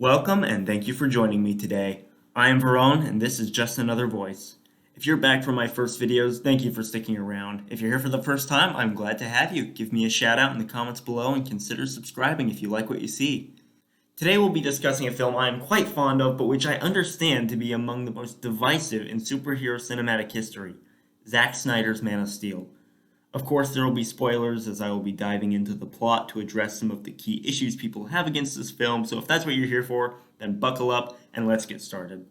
Welcome and thank you for joining me today. I am Verone and this is Just Another Voice. If you're back from my first videos, thank you for sticking around. If you're here for the first time, I'm glad to have you. Give me a shout out in the comments below and consider subscribing if you like what you see. Today we'll be discussing a film I am quite fond of, but which I understand to be among the most divisive in superhero cinematic history, Zack Snyder's Man of Steel. Of course, there will be spoilers as I will be diving into the plot to address some of the key issues people have against this film, so if that's what you're here for, then buckle up and let's get started.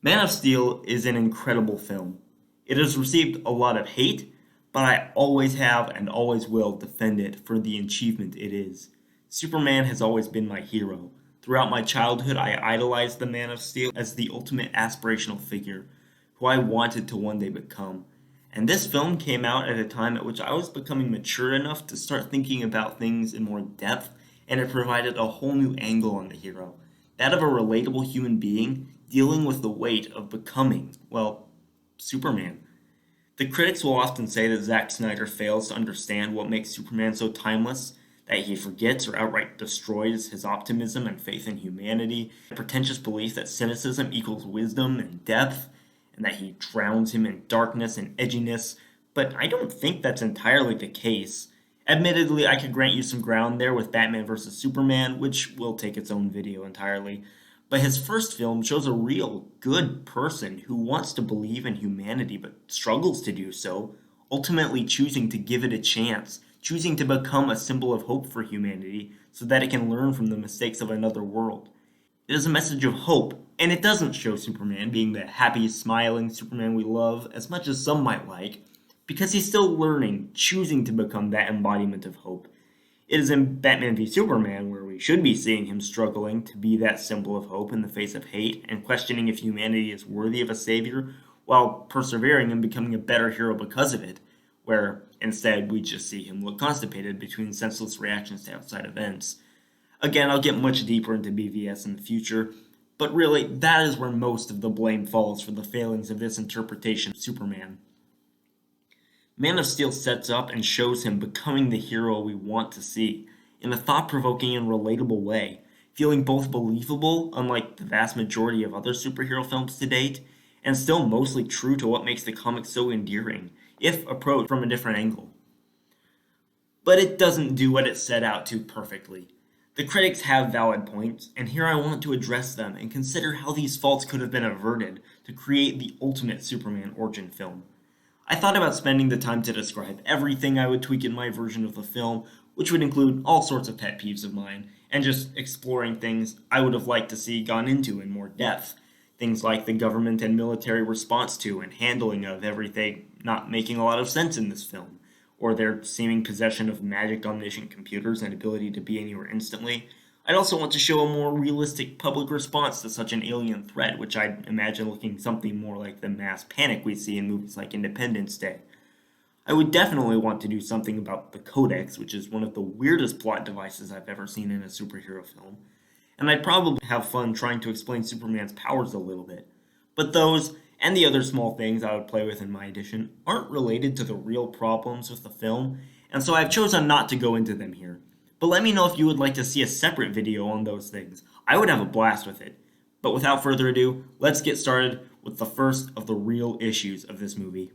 Man of Steel is an incredible film. It has received a lot of hate, but I always have and always will defend it for the achievement it is. Superman has always been my hero. Throughout my childhood, I idolized the Man of Steel as the ultimate aspirational figure, who I wanted to one day become. And this film came out at a time at which I was becoming mature enough to start thinking about things in more depth, and it provided a whole new angle on the hero. That of a relatable human being dealing with the weight of becoming, well, Superman. The critics will often say that Zack Snyder fails to understand what makes Superman so timeless, that he forgets or outright destroys his optimism and faith in humanity, a pretentious belief that cynicism equals wisdom and depth, and that he drowns him in darkness and edginess, but I don't think that's entirely the case. Admittedly, I could grant you some ground there with Batman vs. Superman, which will take its own video entirely. But his first film shows a real, good person who wants to believe in humanity but struggles to do so, ultimately choosing to give it a chance, choosing to become a symbol of hope for humanity so that it can learn from the mistakes of another world. It is a message of hope, and it doesn't show Superman being the happy, smiling Superman we love as much as some might like, because he's still learning, choosing to become that embodiment of hope. It is in Batman v Superman where we should be seeing him struggling to be that symbol of hope in the face of hate and questioning if humanity is worthy of a savior, while persevering and becoming a better hero because of it, where instead we just see him look constipated between senseless reactions to outside events. Again, I'll get much deeper into BVS in the future, but really, that is where most of the blame falls for the failings of this interpretation of Superman. Man of Steel sets up and shows him becoming the hero we want to see, in a thought-provoking and relatable way, feeling both believable, unlike the vast majority of other superhero films to date, and still mostly true to what makes the comic so endearing, if approached from a different angle. But it doesn't do what it set out to perfectly. The critics have valid points, and here I want to address them and consider how these faults could have been averted to create the ultimate Superman origin film. I thought about spending the time to describe everything I would tweak in my version of the film, which would include all sorts of pet peeves of mine, and just exploring things I would have liked to see gone into in more depth. Things like the government and military response to and handling of everything not making a lot of sense in this film, or their seeming possession of magic omniscient computers and ability to be anywhere instantly. I'd also want to show a more realistic public response to such an alien threat, which I'd imagine looking something more like the mass panic we see in movies like Independence Day. I would definitely want to do something about the Codex, which is one of the weirdest plot devices I've ever seen in a superhero film. And I'd probably have fun trying to explain Superman's powers a little bit. But those, and the other small things I would play with in my edition, aren't related to the real problems with the film, and so I've chosen not to go into them here. But let me know if you would like to see a separate video on those things. I would have a blast with it. But without further ado, let's get started with the first of the real issues of this movie.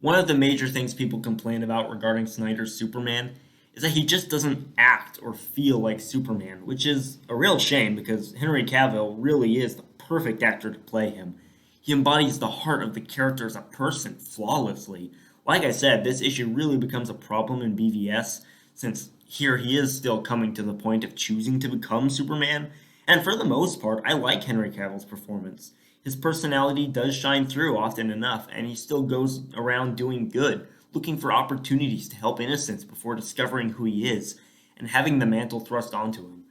One of the major things people complain about regarding Snyder's Superman is that he just doesn't act or feel like Superman, which is a real shame because Henry Cavill really is the perfect actor to play him. He embodies the heart of the character as a person flawlessly. Like I said, this issue really becomes a problem in BVS since here he is still coming to the point of choosing to become Superman, and for the most part, I like Henry Cavill's performance. His personality does shine through often enough, and he still goes around doing good, looking for opportunities to help innocents before discovering who he is, and having the mantle thrust onto him.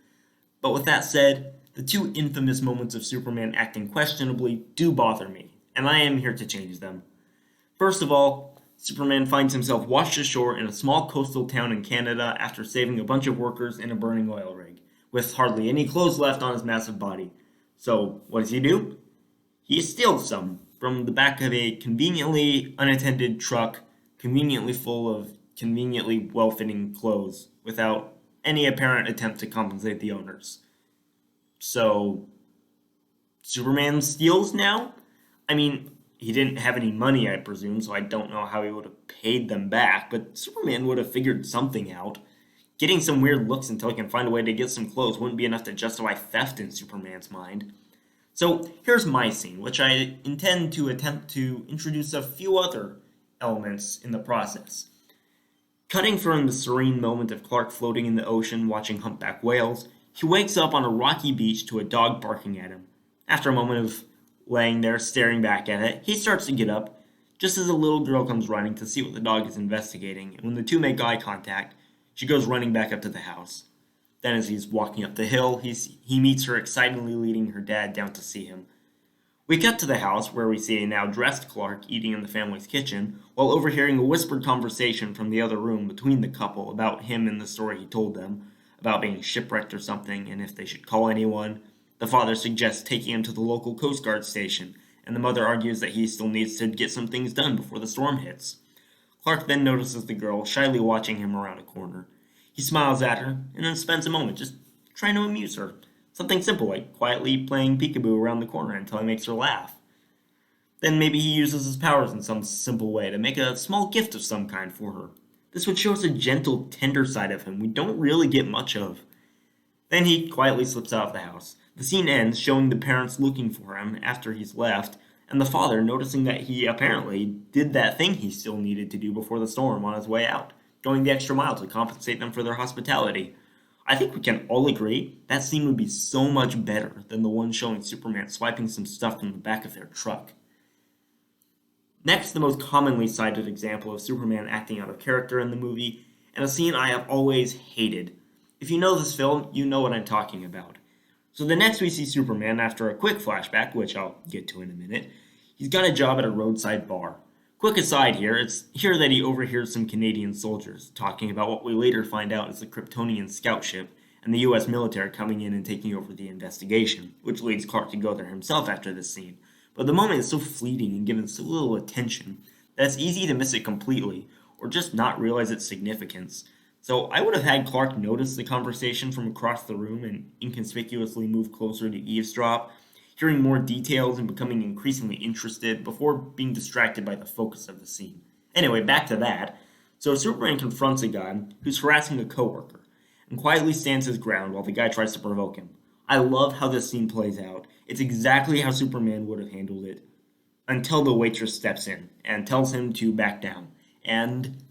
But with that said, the two infamous moments of Superman acting questionably do bother me, and I am here to change them. First of all, Superman finds himself washed ashore in a small coastal town in Canada after saving a bunch of workers in a burning oil rig, with hardly any clothes left on his massive body. So, what does he do? He steals some from the back of a conveniently unattended truck, conveniently full of conveniently well-fitting clothes, without any apparent attempt to compensate the owners. So, Superman steals now? I mean, he didn't have any money, I presume, so I don't know how he would have paid them back, but Superman would have figured something out. Getting some weird looks until he can find a way to get some clothes wouldn't be enough to justify theft in Superman's mind. So here's my scene, which I intend to attempt to introduce a few other elements in the process. Cutting from the serene moment of Clark floating in the ocean watching humpback whales, he wakes up on a rocky beach to a dog barking at him. After a moment of laying there staring back at it, he starts to get up, just as a little girl comes running to see what the dog is investigating, and when the two make eye contact, she goes running back up to the house. Then as he's walking up the hill, he meets her excitedly leading her dad down to see him. We cut to the house where we see a now dressed Clark eating in the family's kitchen, while overhearing a whispered conversation from the other room between the couple about him and the story he told them, about being shipwrecked or something, and if they should call anyone. The father suggests taking him to the local Coast Guard station, and the mother argues that he still needs to get some things done before the storm hits. Clark then notices the girl shyly watching him around a corner. He smiles at her, and then spends a moment just trying to amuse her. Something simple like quietly playing peekaboo around the corner until he makes her laugh. Then maybe he uses his powers in some simple way to make a small gift of some kind for her. This would show us a gentle, tender side of him we don't really get much of. Then he quietly slips out of the house. The scene ends showing the parents looking for him after he's left, and the father noticing that he apparently did that thing he still needed to do before the storm on his way out, going the extra mile to compensate them for their hospitality. I think we can all agree that scene would be so much better than the one showing Superman swiping some stuff from the back of their truck. Next, the most commonly cited example of Superman acting out of character in the movie, and a scene I have always hated. If you know this film, you know what I'm talking about. So the next we see Superman after a quick flashback, which I'll get to in a minute, he's got a job at a roadside bar. Quick aside here, it's here that he overhears some Canadian soldiers talking about what we later find out is the Kryptonian scout ship and the US military coming in and taking over the investigation, which leads Clark to go there himself after this scene. But the moment is so fleeting and given so little attention that it's easy to miss it completely or just not realize its significance. So I would have had Clark notice the conversation from across the room and inconspicuously move closer to eavesdrop, hearing more details and becoming increasingly interested before being distracted by the focus of the scene. Anyway, back to that. So Superman confronts a guy who's harassing a coworker and quietly stands his ground while the guy tries to provoke him. I love how this scene plays out. It's exactly how Superman would have handled it until the waitress steps in and tells him to back down. And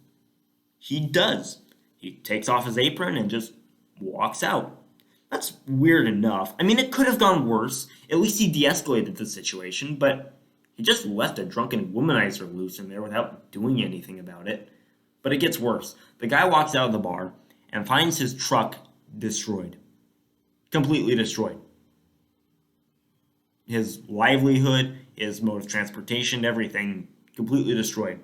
he does. He takes off his apron and just walks out. That's weird enough. I mean, it could have gone worse. At least he de-escalated the situation, but he just left a drunken womanizer loose in there without doing anything about it. But it gets worse. The guy walks out of the bar and finds his truck destroyed. Completely destroyed. His livelihood, his mode of transportation, everything completely destroyed.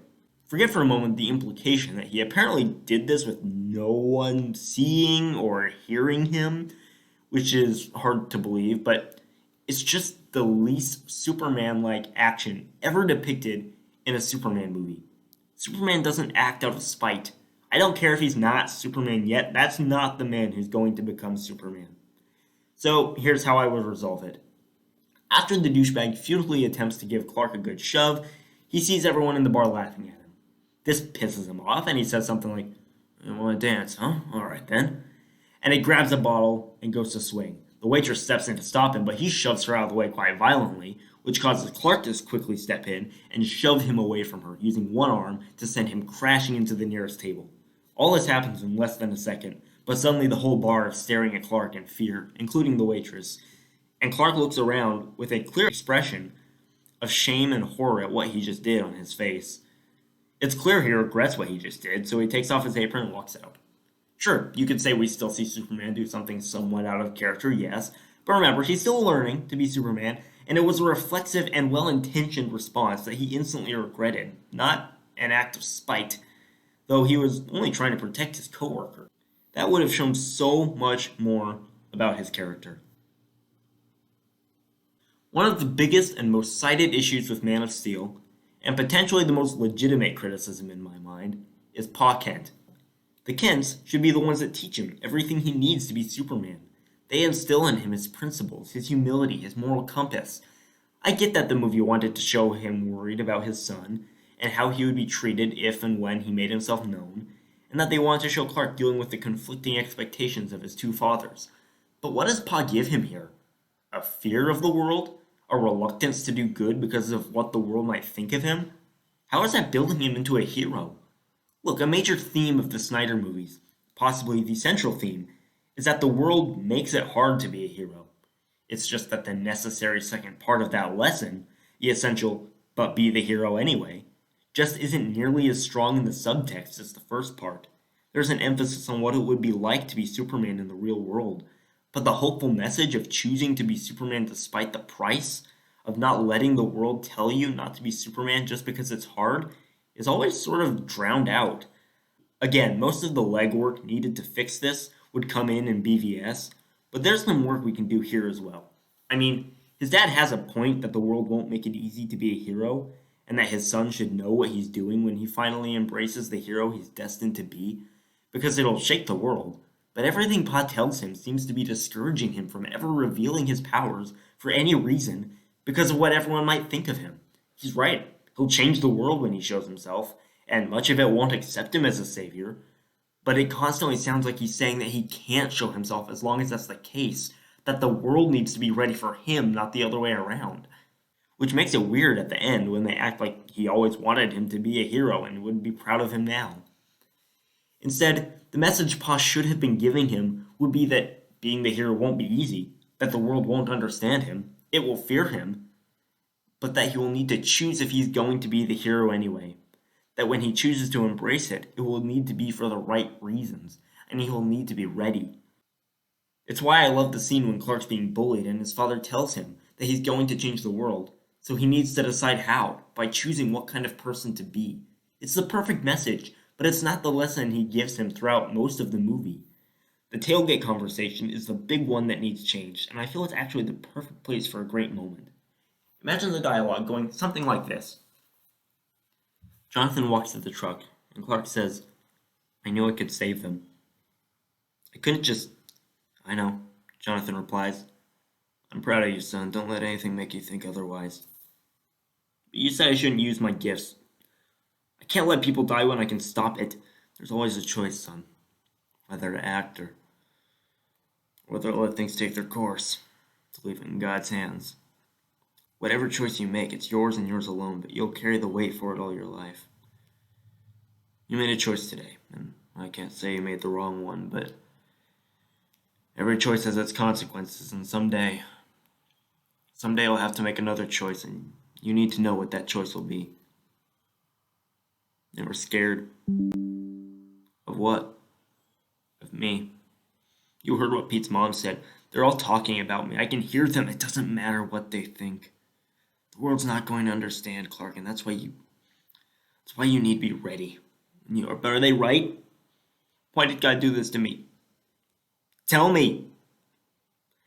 Forget for a moment the implication that he apparently did this with no one seeing or hearing him, which is hard to believe, but it's just the least Superman-like action ever depicted in a Superman movie. Superman doesn't act out of spite. I don't care if he's not Superman yet, that's not the man who's going to become Superman. So here's how I would resolve it. After the douchebag futilely attempts to give Clark a good shove, he sees everyone in the bar laughing at him. This pisses him off, and he says something like, "You want to dance, huh? Alright then." And he grabs a bottle and goes to swing. The waitress steps in to stop him, but he shoves her out of the way quite violently, which causes Clark to quickly step in and shove him away from her, using one arm to send him crashing into the nearest table. All this happens in less than a second, but suddenly the whole bar is staring at Clark in fear, including the waitress. And Clark looks around with a clear expression of shame and horror at what he just did on his face. It's clear he regrets what he just did, so he takes off his apron and walks out. Sure, you could say we still see Superman do something somewhat out of character, yes, but remember, he's still learning to be Superman, and it was a reflexive and well-intentioned response that he instantly regretted, not an act of spite, though he was only trying to protect his coworker. That would have shown so much more about his character. One of the biggest and most cited issues with Man of Steel, and potentially the most legitimate criticism in my mind, is Pa Kent. The Kents should be the ones that teach him everything he needs to be Superman. They instill in him his principles, his humility, his moral compass. I get that the movie wanted to show him worried about his son and how he would be treated if and when he made himself known, and that they wanted to show Clark dealing with the conflicting expectations of his two fathers. But what does Pa give him here? A fear of the world? A reluctance to do good because of what the world might think of him? How is that building him into a hero? Look, a major theme of the Snyder movies, possibly the central theme, is that the world makes it hard to be a hero. It's just that the necessary second part of that lesson, the essential but be the hero anyway, just isn't nearly as strong in the subtext as the first part. There's an emphasis on what it would be like to be Superman in the real world, but the hopeful message of choosing to be Superman despite the price, of not letting the world tell you not to be Superman just because it's hard, is always sort of drowned out. Again, most of the legwork needed to fix this would come in BVS, but there's some work we can do here as well. I mean, his dad has a point that the world won't make it easy to be a hero, and that his son should know what he's doing when he finally embraces the hero he's destined to be, because it'll shake the world. But everything Pa tells him seems to be discouraging him from ever revealing his powers for any reason because of what everyone might think of him. He's right. He'll change the world when he shows himself, and much of it won't accept him as a savior. But it constantly sounds like he's saying that he can't show himself as long as that's the case, that the world needs to be ready for him, not the other way around. Which makes it weird at the end when they act like he always wanted him to be a hero and would be proud of him now. Instead, the message Pa should have been giving him would be that being the hero won't be easy, that the world won't understand him, it will fear him, but that he will need to choose if he's going to be the hero anyway. That when he chooses to embrace it, it will need to be for the right reasons, and he will need to be ready. It's why I love the scene when Clark's being bullied and his father tells him that he's going to change the world, so he needs to decide how, by choosing what kind of person to be. It's the perfect message, but it's not the lesson he gives him throughout most of the movie. The tailgate conversation is the big one that needs changed, and I feel it's actually the perfect place for a great moment. Imagine the dialogue going something like this. Jonathan walks to the truck, and Clark says, "I knew I could save them." "I couldn't just..." "I know," Jonathan replies. "I'm proud of you, son. Don't let anything make you think otherwise. But you said I shouldn't use my gifts. I can't let people die when I can stop it. There's always a choice, son. Whether to act or whether to let things take their course. To leave it in God's hands. Whatever choice you make, it's yours and yours alone, but you'll carry the weight for it all your life. You made a choice today, and I can't say you made the wrong one, but every choice has its consequences, and someday you'll have to make another choice, and you need to know what that choice will be." They were scared. Of what? Of me. You heard what Pete's mom said. They're all talking about me. I can hear them. It doesn't matter what they think. The world's not going to understand, Clark, and that's why you need to be ready. But are they right? Why did God do this to me? Tell me.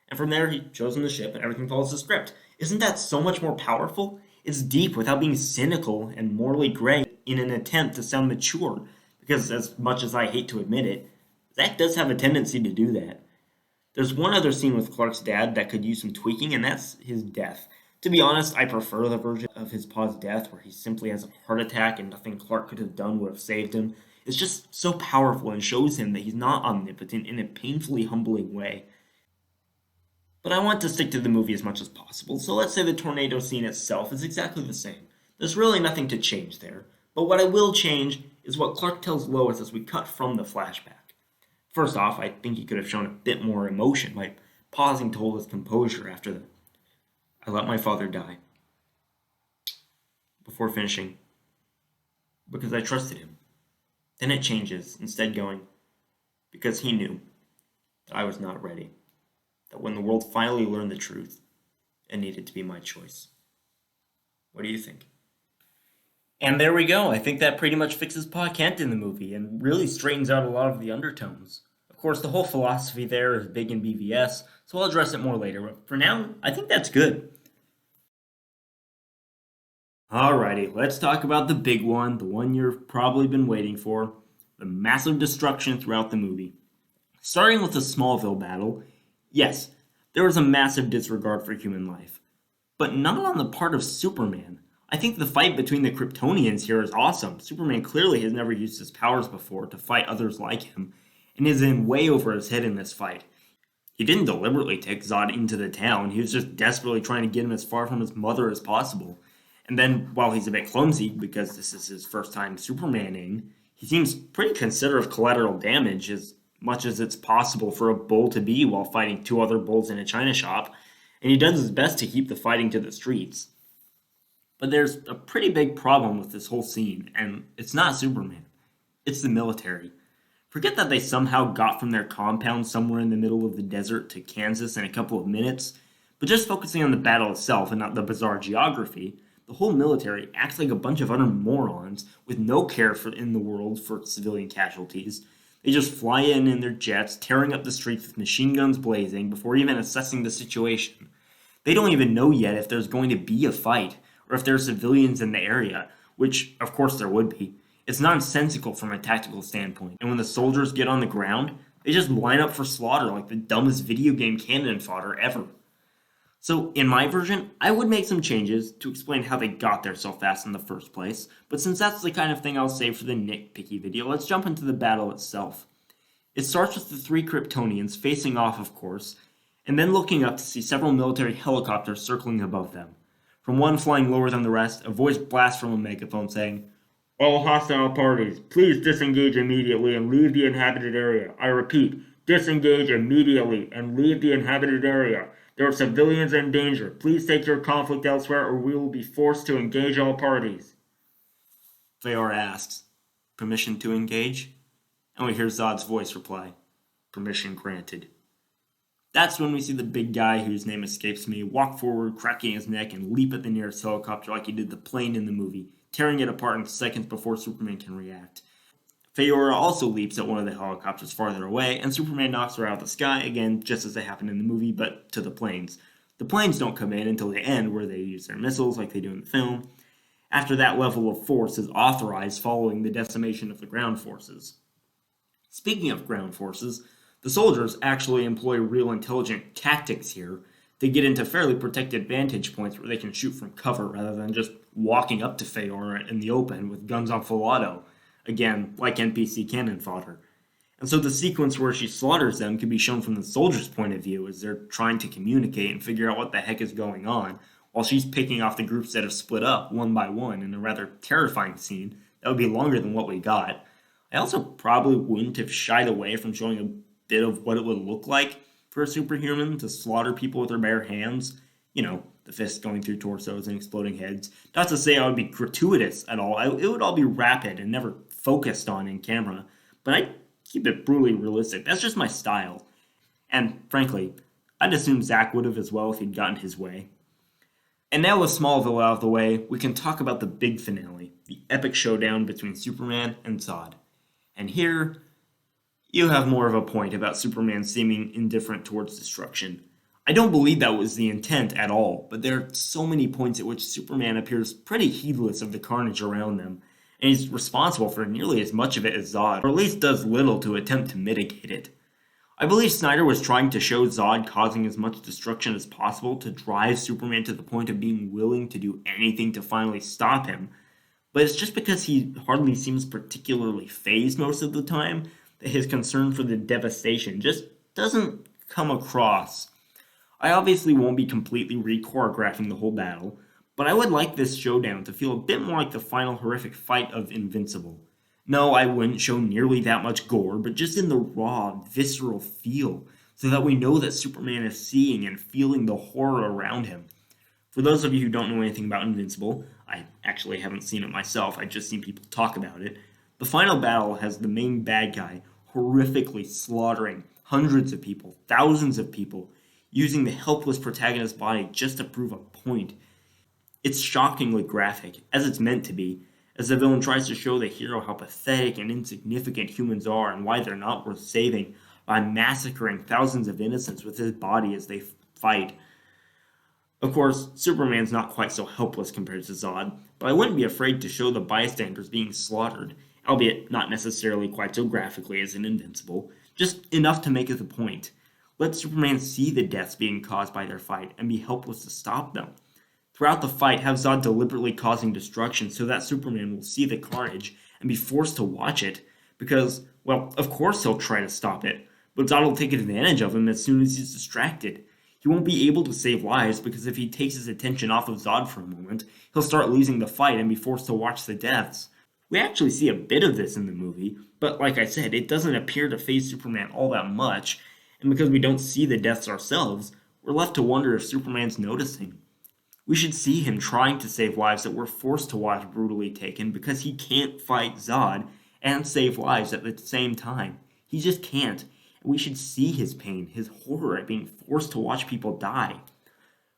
And from there, he shows him the ship, and everything follows the script. Isn't that so much more powerful? It's deep without being cynical and morally gray in an attempt to sound mature. Because as much as I hate to admit it, Zack does have a tendency to do that. There's one other scene with Clark's dad that could use some tweaking, and that's his death. To be honest, I prefer the version of his pa's death where he simply has a heart attack and nothing Clark could have done would have saved him. It's just so powerful and shows him that he's not omnipotent in a painfully humbling way. But I want to stick to the movie as much as possible, so let's say the tornado scene itself is exactly the same. There's really nothing to change there, but what I will change is what Clark tells Lois as we cut from the flashback. First off, I think he could have shown a bit more emotion by pausing to hold his composure after the "I let my father die," before finishing, "because I trusted him." Then it changes, instead going, "because he knew that I was not ready. That when the world finally learned the truth, it needed to be my choice." What do you think? And there we go. I think that pretty much fixes Pa Kent in the movie and really straightens out a lot of the undertones. Of course, the whole philosophy there is big in BVS, so I'll address it more later. But for now, I think that's good. Alrighty, let's talk about the big one, the one you've probably been waiting for. the massive destruction throughout the movie. Starting with the Smallville battle, yes, there was a massive disregard for human life, but not on the part of Superman. I think the fight between the Kryptonians here is awesome. Superman clearly has never used his powers before to fight others like him, and is in way over his head in this fight. He didn't deliberately take Zod into the town, he was just desperately trying to get him as far from his mother as possible. And then, while he's a bit clumsy, because this is his first time Supermaning, he seems pretty considerate of collateral damage, as much as it's possible for a bull to be while fighting two other bulls in a china shop, and he does his best to keep the fighting to the streets. But there's a pretty big problem with this whole scene, and it's not Superman. It's the military. Forget that they somehow got from their compound somewhere in the middle of the desert to Kansas in a couple of minutes, but just focusing on the battle itself and not the bizarre geography, the whole military acts like a bunch of utter morons with no care in the world for civilian casualties. They just fly in their jets, tearing up the streets with machine guns blazing before even assessing the situation. They don't even know yet if there's going to be a fight, or if there are civilians in the area, which of course there would be. It's nonsensical from a tactical standpoint, and when the soldiers get on the ground, they just line up for slaughter like the dumbest video game cannon fodder ever. So, in my version, I would make some changes to explain how they got there so fast in the first place, but since that's the kind of thing I'll save for the nitpicky video, let's jump into the battle itself. It starts with the three Kryptonians facing off, of course, and then looking up to see several military helicopters circling above them. From one flying lower than the rest, a voice blasts from a megaphone saying, "All hostile parties, please disengage immediately and leave the inhabited area. I repeat, disengage immediately and leave the inhabited area. There are civilians in danger. Please take your conflict elsewhere or we will be forced to engage all parties." Feor asks, "Permission to engage?" And we hear Zod's voice reply, "Permission granted." That's when we see the big guy, whose name escapes me, walk forward, cracking his neck, and leap at the nearest helicopter like he did the plane in the movie, tearing it apart in seconds before Superman can react. Feor also leaps at one of the helicopters farther away, and Superman knocks her out of the sky, again, just as it happened in the movie, but to the planes. The planes don't come in until the end, where they use their missiles like they do in the film, after that level of force is authorized following the decimation of the ground forces. Speaking of ground forces, the soldiers actually employ real intelligent tactics here to get into fairly protected vantage points where they can shoot from cover rather than just walking up to Feor in the open with guns on full auto. Again, like NPC cannon fodder. And so the sequence where she slaughters them can be shown from the soldiers' point of view as they're trying to communicate and figure out what the heck is going on, while she's picking off the groups that have split up one by one in a rather terrifying scene that would be longer than what we got. I also probably wouldn't have shied away from showing a bit of what it would look like for a superhuman to slaughter people with their bare hands. You know, the fists going through torsos and exploding heads. Not to say I would be gratuitous at all. It would all be rapid and never focused on in camera, but I keep it brutally realistic. That's just my style. And frankly, I'd assume Zack would have as well if he'd gotten his way. And now with Smallville out of the way, we can talk about the big finale, the epic showdown between Superman and Zod. And here, you have more of a point about Superman seeming indifferent towards destruction. I don't believe that was the intent at all, but there are so many points at which Superman appears pretty heedless of the carnage around them, and he's responsible for nearly as much of it as Zod, or at least does little to attempt to mitigate it. I believe Snyder was trying to show Zod causing as much destruction as possible to drive Superman to the point of being willing to do anything to finally stop him, but it's just because he hardly seems particularly fazed most of the time that his concern for the devastation just doesn't come across. I obviously won't be completely re-choreographing the whole battle, but I would like this showdown to feel a bit more like the final horrific fight of Invincible. No, I wouldn't show nearly that much gore, but just in the raw, visceral feel, so that we know that Superman is seeing and feeling the horror around him. For those of you who don't know anything about Invincible, I actually haven't seen it myself, I've just seen people talk about it. The final battle has the main bad guy horrifically slaughtering hundreds of people, thousands of people, using the helpless protagonist's body just to prove a point. It's shockingly graphic, as it's meant to be, as the villain tries to show the hero how pathetic and insignificant humans are and why they're not worth saving by massacring thousands of innocents with his body as they fight. Of course, Superman's not quite so helpless compared to Zod, but I wouldn't be afraid to show the bystanders being slaughtered, albeit not necessarily quite so graphically as in Invincible, just enough to make it the point. Let Superman see the deaths being caused by their fight and be helpless to stop them. Throughout the fight, have Zod deliberately causing destruction so that Superman will see the carnage and be forced to watch it, because, well, of course he'll try to stop it, but Zod will take advantage of him as soon as he's distracted. He won't be able to save lives because if he takes his attention off of Zod for a moment, he'll start losing the fight and be forced to watch the deaths. We actually see a bit of this in the movie, but like I said, it doesn't appear to faze Superman all that much, and because we don't see the deaths ourselves, we're left to wonder if Superman's noticing. We should see him trying to save lives that we're forced to watch brutally taken because he can't fight Zod and save lives at the same time. He just can't. And we should see his pain, his horror at being forced to watch people die.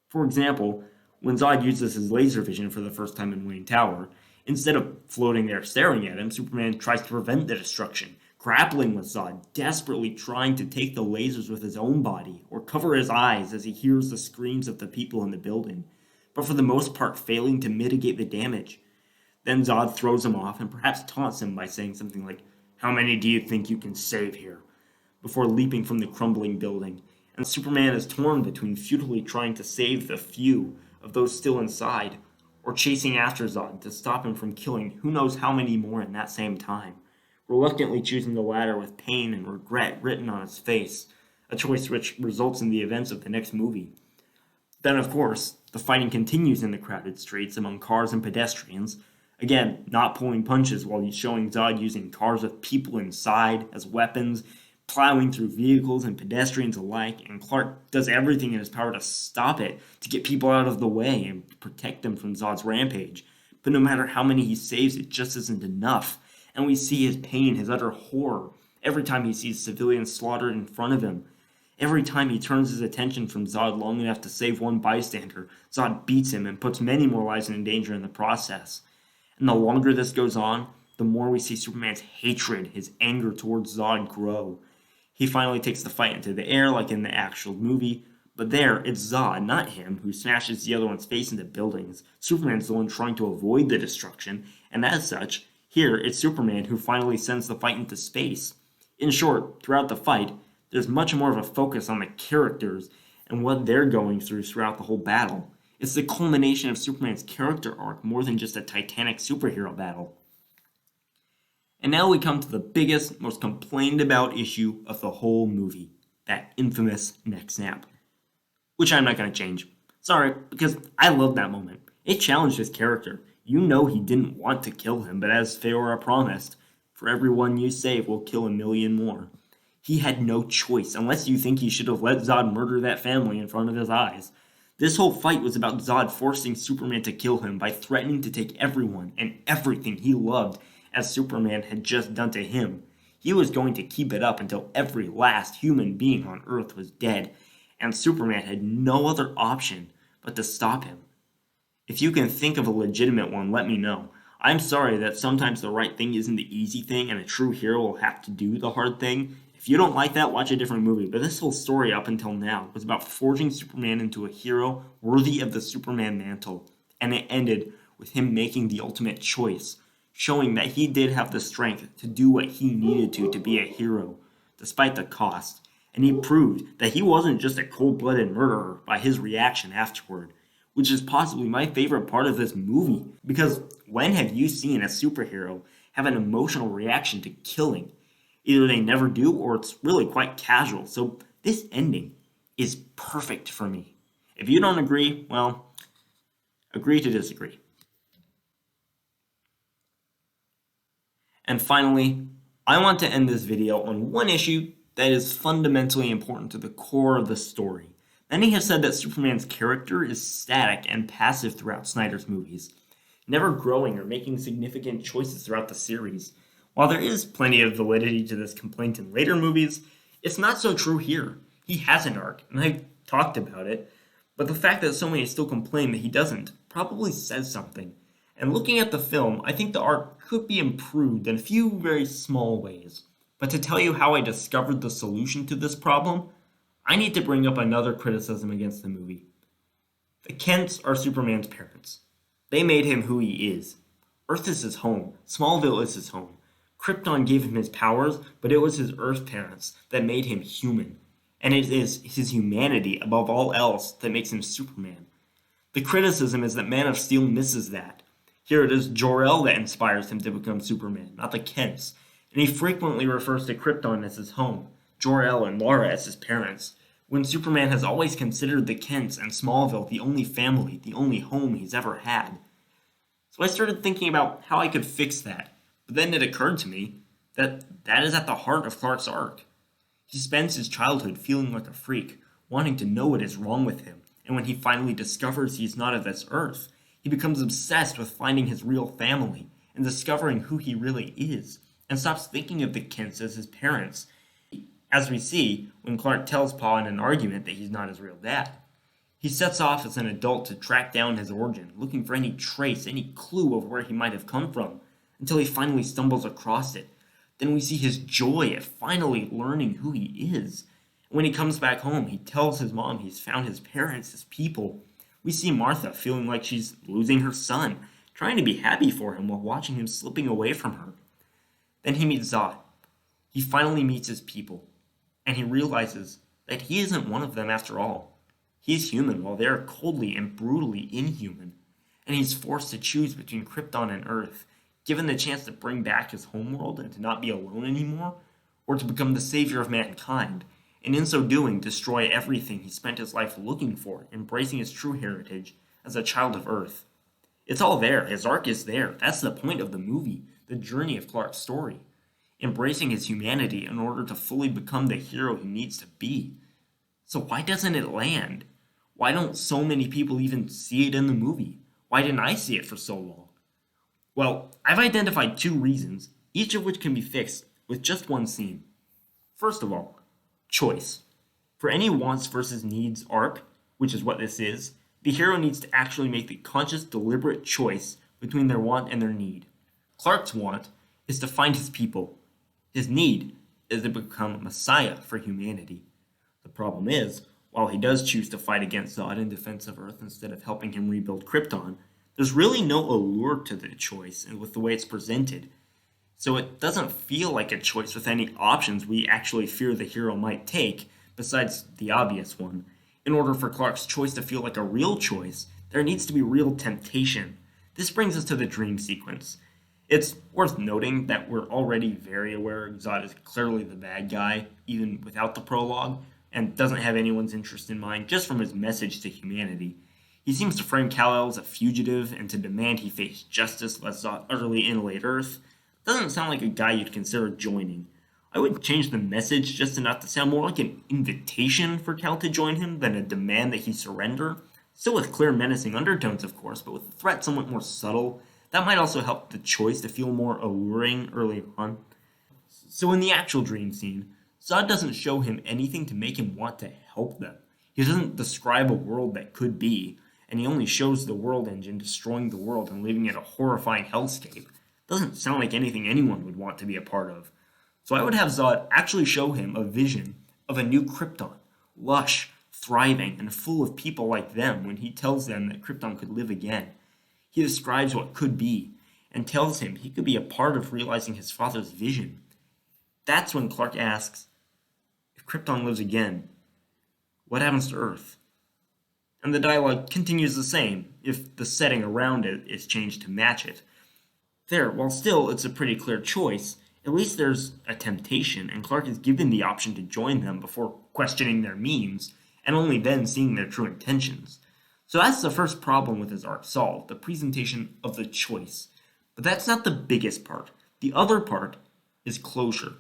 For example, when Zod uses his laser vision for the first time in Wayne Tower, instead of floating there staring at him, Superman tries to prevent the destruction, grappling with Zod, desperately trying to take the lasers with his own body or cover his eyes as he hears the screams of the people in the building, but for the most part failing to mitigate the damage. Then Zod throws him off and perhaps taunts him by saying something like, "How many do you think you can save here?" before leaping from the crumbling building, and Superman is torn between futilely trying to save the few of those still inside, or chasing after Zod to stop him from killing who knows how many more in that same time, reluctantly choosing the latter with pain and regret written on his face, a choice which results in the events of the next movie. Then, of course, the fighting continues in the crowded streets among cars and pedestrians, again, not pulling punches while he's showing Zod using cars with people inside as weapons, plowing through vehicles and pedestrians alike, and Clark does everything in his power to stop it, to get people out of the way and protect them from Zod's rampage. But no matter how many he saves, it just isn't enough, and we see his pain, his utter horror, every time he sees civilians slaughtered in front of him. Every time he turns his attention from Zod long enough to save one bystander, Zod beats him and puts many more lives in danger in the process. And the longer this goes on, the more we see Superman's hatred, his anger towards Zod grow. He finally takes the fight into the air like in the actual movie, but there, it's Zod, not him, who smashes the other one's face into buildings. Superman's the one trying to avoid the destruction, and as such, here it's Superman who finally sends the fight into space. In short, throughout the fight, there's much more of a focus on the characters and what they're going throughout the whole battle. It's the culmination of Superman's character arc more than just a titanic superhero battle. And now we come to the biggest, most complained about issue of the whole movie, that infamous neck snap. Which I'm not going to change. Sorry, because I love that moment. It challenged his character. You know he didn't want to kill him, but as Feora promised, for every one you save, we'll kill 1,000,000 more. He had no choice, unless you think he should have let Zod murder that family in front of his eyes. This whole fight was about Zod forcing Superman to kill him by threatening to take everyone and everything he loved, as Superman had just done to him. He was going to keep it up until every last human being on Earth was dead, and Superman had no other option but to stop him. If you can think of a legitimate one, let me know. I'm sorry that sometimes the right thing isn't the easy thing and a true hero will have to do the hard thing. If you don't like that, watch a different movie. But this whole story up until now was about forging Superman into a hero worthy of the Superman mantle. And it ended with him making the ultimate choice, showing that he did have the strength to do what he needed to be a hero, despite the cost. And he proved that he wasn't just a cold-blooded murderer by his reaction afterward, which is possibly my favorite part of this movie. Because when have you seen a superhero have an emotional reaction to killing? Either they never do or it's really quite casual. So this ending is perfect for me. If you don't agree, well, agree to disagree. And finally, I want to end this video on one issue that is fundamentally important to the core of the story. Many have said that Superman's character is static and passive throughout Snyder's movies, never growing or making significant choices throughout the series. While there is plenty of validity to this complaint in later movies, it's not so true here. He has an arc, and I've talked about it, but the fact that so many still complain that he doesn't probably says something. And looking at the film, I think the arc could be improved in a few very small ways. But to tell you how I discovered the solution to this problem, I need to bring up another criticism against the movie. The Kents are Superman's parents. They made him who he is. Earth is his home. Smallville is his home. Krypton gave him his powers, but it was his Earth parents that made him human. And it is his humanity, above all else, that makes him Superman. The criticism is that Man of Steel misses that. Here it is Jor-El that inspires him to become Superman, not the Kents, and he frequently refers to Krypton as his home, Jor-El and Lara as his parents, when Superman has always considered the Kents and Smallville the only family, the only home he's ever had. So I started thinking about how I could fix that, but then it occurred to me that that is at the heart of Clark's arc. He spends his childhood feeling like a freak, wanting to know what is wrong with him, and when he finally discovers he's not of this earth, he becomes obsessed with finding his real family and discovering who he really is, and stops thinking of the Kents as his parents, as we see when Clark tells Pa in an argument that he's not his real dad. He sets off as an adult to track down his origin, looking for any trace, any clue of where he might have come from, until he finally stumbles across it. Then we see his joy at finally learning who he is. When he comes back home, he tells his mom he's found his parents, his people. We see Martha feeling like she's losing her son, trying to be happy for him while watching him slipping away from her. Then he meets Zod. He finally meets his people, and he realizes that he isn't one of them after all. He's human while they're coldly and brutally inhuman, and he's forced to choose between Krypton and Earth, given the chance to bring back his homeworld and to not be alone anymore, or to become the savior of mankind, and in so doing destroy everything he spent his life looking for, embracing his true heritage as a child of Earth. It's all there, his arc is there, that's the point of the movie, the journey of Clark's story. Embracing his humanity in order to fully become the hero he needs to be. So why doesn't it land? Why don't so many people even see it in the movie? Why didn't I see it for so long? Well, I've identified 2 reasons, each of which can be fixed with just one scene. First of all, choice. For any wants versus needs arc, which is what this is, the hero needs to actually make the conscious, deliberate choice between their want and their need. Clark's want is to find his people. His need is to become a messiah for humanity. The problem is, while he does choose to fight against Zod in defense of Earth instead of helping him rebuild Krypton, there's really no allure to the choice and with the way it's presented. So it doesn't feel like a choice with any options we actually fear the hero might take, besides the obvious one. In order for Clark's choice to feel like a real choice, there needs to be real temptation. This brings us to the dream sequence. It's worth noting that we're already very aware Zod is clearly the bad guy, even without the prologue, and doesn't have anyone's interest in mind just from his message to humanity. He seems to frame Kal-El as a fugitive and to demand he face justice lest Zod utterly annihilate Earth. Doesn't sound like a guy you'd consider joining. I would change the message just enough to sound more like an invitation for Kal to join him than a demand that he surrender. Still with clear menacing undertones, of course, but with the threat somewhat more subtle. That might also help the choice to feel more alluring early on. So in the actual dream scene, Zod doesn't show him anything to make him want to help them. He doesn't describe a world that could be, and he only shows the world engine destroying the world and leaving it a horrifying hellscape. Doesn't sound like anything anyone would want to be a part of. So I would have Zod actually show him a vision of a new Krypton, lush, thriving, and full of people like them when he tells them that Krypton could live again. He describes what could be, and tells him he could be a part of realizing his father's vision. That's when Clark asks, if Krypton lives again, what happens to Earth? And the dialogue continues the same, if the setting around it is changed to match it. There, while still it's a pretty clear choice, at least there's a temptation, and Clark is given the option to join them before questioning their means, and only then seeing their true intentions. So that's the first problem with his arc solved, the presentation of the choice. But that's not the biggest part. The other part is closure.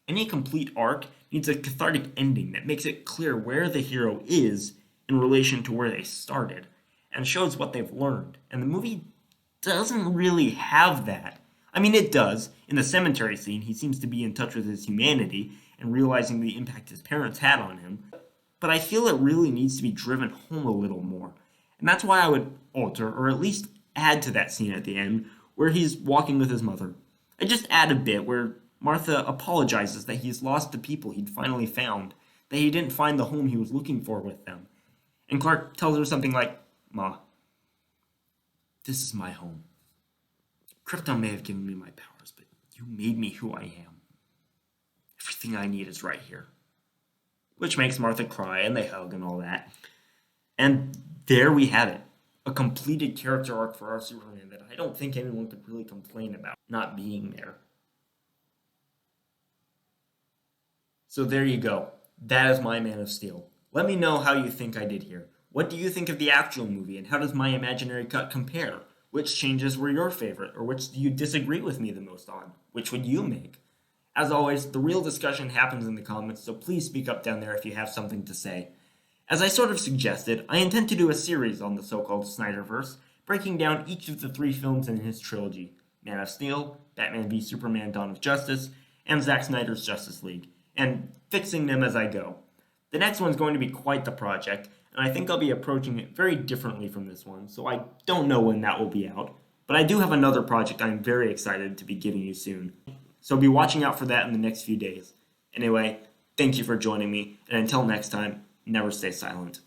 Any complete arc needs a cathartic ending that makes it clear where the hero is in relation to where they started, and shows what they've learned. And the movie doesn't really have that. I mean, it does. In the cemetery scene, he seems to be in touch with his humanity and realizing the impact his parents had on him. But I feel it really needs to be driven home a little more. And that's why I would alter, or at least add to that scene at the end, where he's walking with his mother. I just add a bit where Martha apologizes that he's lost the people he'd finally found, that he didn't find the home he was looking for with them. And Clark tells her something like, Ma, this is my home. Krypton may have given me my powers, but You made me who I am. Everything I need is right here. Which makes Martha cry, and they hug and all that. And there we have it. A completed character arc for our Superman that I don't think anyone could really complain about not being there. So there you go. That is my Man of Steel. Let me know how you think I did here. What do you think of the actual movie, and how does my imaginary cut compare? Which changes were your favorite, or which do you disagree with me the most on? Which would you make? As always, the real discussion happens in the comments, so please speak up down there if you have something to say. As I sort of suggested, I intend to do a series on the so-called Snyderverse, breaking down each of the 3 films in his trilogy: Man of Steel, Batman v Superman: Dawn of Justice, and Zack Snyder's Justice League, and fixing them as I go. The next one's going to be quite the project, and I think I'll be approaching it very differently from this one, so I don't know when that will be out. But I do have another project I'm very excited to be giving you soon, so be watching out for that in the next few days. Anyway, thank you for joining me, and until next time, never stay silent.